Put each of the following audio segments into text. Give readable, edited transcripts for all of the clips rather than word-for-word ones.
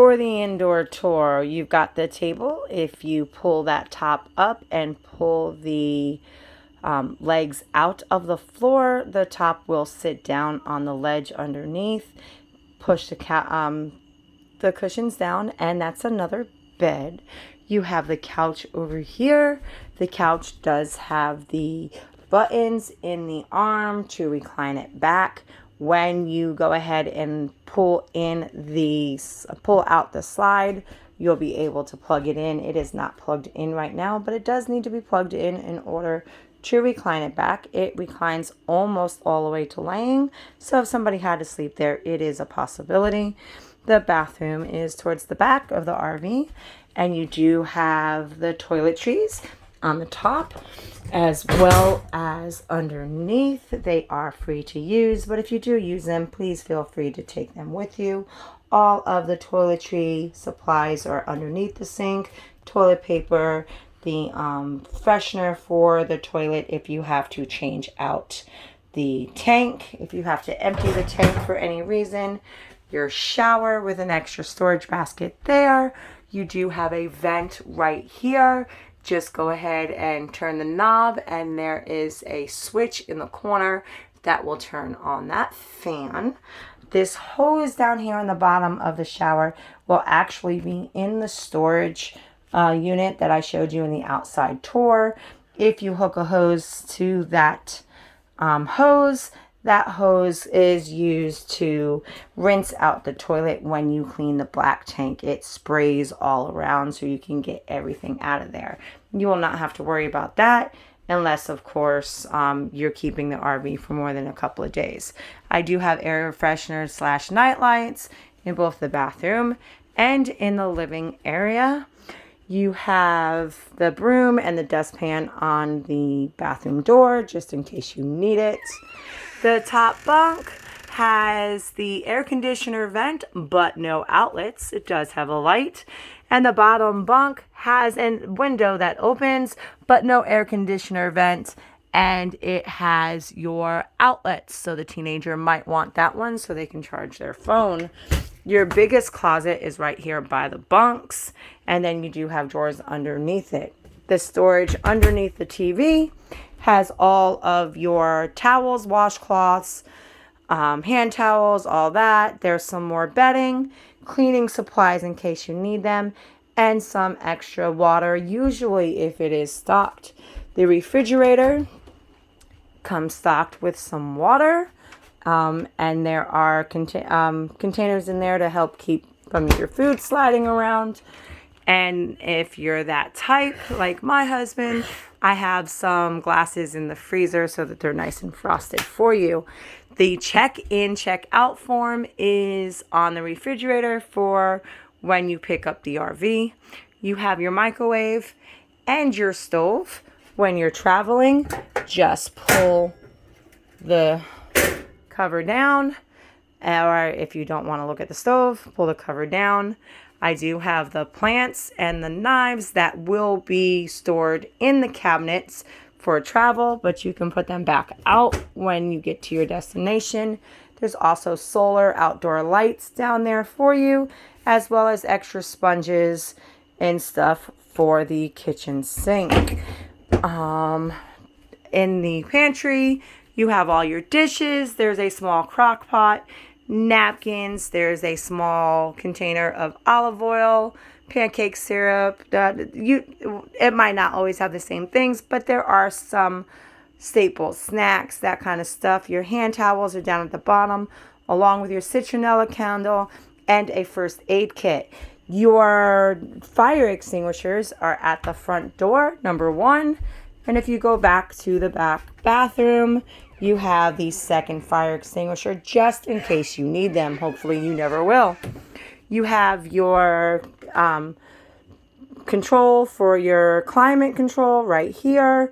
For the indoor tour, you've got the table. If you pull that top up and pull the legs out of the floor, the top will sit down on the ledge underneath. Push the cushions down, and that's another bed. You have the couch over here. The couch does have the buttons in the arm to recline it back. When you go ahead and pull out the slide, you'll be able to plug it in. It is not plugged in right now, but it does need to be plugged in order to recline it back. It reclines almost all the way to laying, so if somebody had to sleep there, it is a possibility. The bathroom is towards the back of the RV, and you do have the toiletries on the top as well as underneath. They are free to use, but if you do use them, please feel free to take them with you. All of the toiletry supplies are underneath the sink. Toilet paper, the freshener for the toilet if you have to change out the tank, if you have to empty the tank for any reason. Your shower with an extra storage basket there. You do have a vent right here. Just go ahead and turn the knob, and there is a switch in the corner that will turn on that fan. This hose down here on the bottom of the shower will actually be in the storage unit that I showed you in the outside tour. If you hook a hose to that hose, that hose is used to rinse out the toilet when you clean the black tank. It sprays all around so you can get everything out of there. You will not have to worry about that unless, of course, you're keeping the RV for more than a couple of days. I do have air fresheners / night lights in both the bathroom and in the living area. You have the broom and the dustpan on the bathroom door just in case you need it. The top bunk has the air conditioner vent, but no outlets. It does have a light. And the bottom bunk has a window that opens, but no air conditioner vent. And it has your outlets. So the teenager might want that one so they can charge their phone. Your biggest closet is right here by the bunks. And then you do have drawers underneath it. The storage underneath the TV has all of your towels, washcloths, hand towels, all that. There's some more bedding, cleaning supplies in case you need them, and some extra water, usually if it is stocked. The refrigerator comes stocked with some water, and there are containers in there to help keep from your food sliding around. And if you're that type, like my husband, I have some glasses in the freezer so that they're nice and frosted for you. The check-in, check-out form is on the refrigerator for when you pick up the RV. You have your microwave and your stove. When you're traveling, just pull the cover down. Or if you don't want to look at the stove, pull the cover down. I do have the plants and the knives that will be stored in the cabinets for travel, but you can put them back out when you get to your destination. There's also solar outdoor lights down there for you, as well as extra sponges and stuff for the kitchen sink. In the pantry, you have all your dishes. There's a small crock pot, napkins. There's a small container of olive oil, pancake syrup. It might not always have the same things, but there are some staples, snacks, that kind of stuff. Your hand towels are down at the bottom, along with your citronella candle and a first aid kit. Your fire extinguishers are at the front door, number 1. And if you go back to the back bathroom, you have the second fire extinguisher just in case you need them. Hopefully you never will. You have your control for your climate control right here.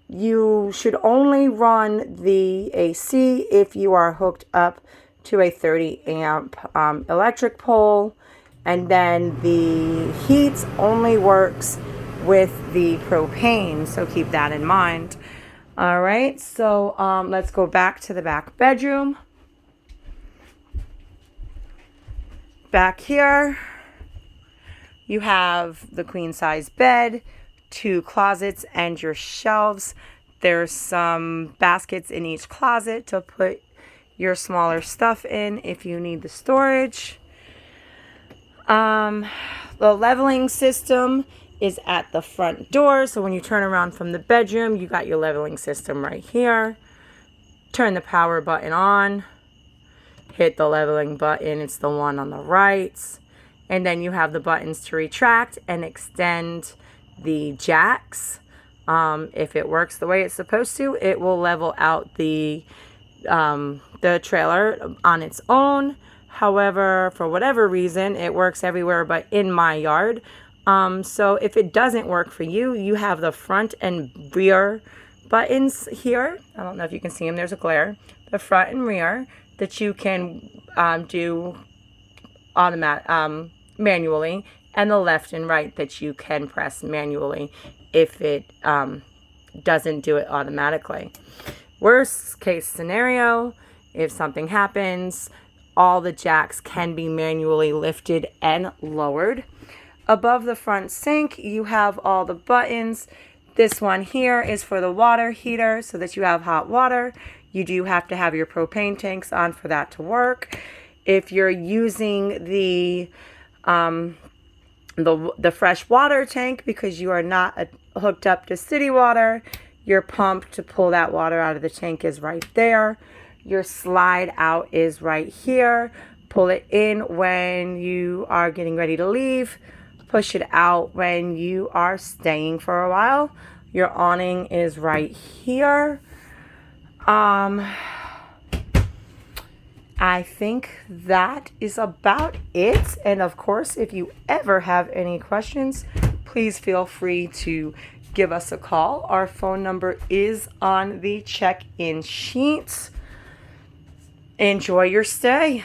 You should only run the AC if you are hooked up to a 30 amp electric pole. And then the heat only works with the propane, so keep that in mind. All right, so let's go back to the back bedroom. Back here, You have the queen size bed, 2 closets, and your shelves. There's some baskets in each closet to put your smaller stuff in if you need the storage. The leveling system is at the front door. So when you turn around from the bedroom, you got your leveling system right here. Turn the power button on. Hit the leveling button. It's the one on the right. And then you have the buttons to retract and extend the jacks. If it works the way it's supposed to, it will level out the trailer on its own. However, for whatever reason, it works everywhere but in my yard. So if it doesn't work for you, you have the front and rear buttons here. I don't know if you can see them. There's a glare. The front and rear that you can do manually, and the left and right that you can press manually if it doesn't do it automatically. Worst case scenario, if something happens, all the jacks can be manually lifted and lowered. Above the front sink, you have all the buttons. This one here is for the water heater so that you have hot water. You do have to have your propane tanks on for that to work. If you're using the fresh water tank because you are not hooked up to city water, your pump to pull that water out of the tank is right there. Your slide out is right here. Pull it in when you are getting ready to leave. Push it out when you are staying for a while. Your awning is right here. I think that is about it. And of course, if you ever have any questions, please feel free to give us a call. Our phone number is on the check-in sheet. Enjoy your stay.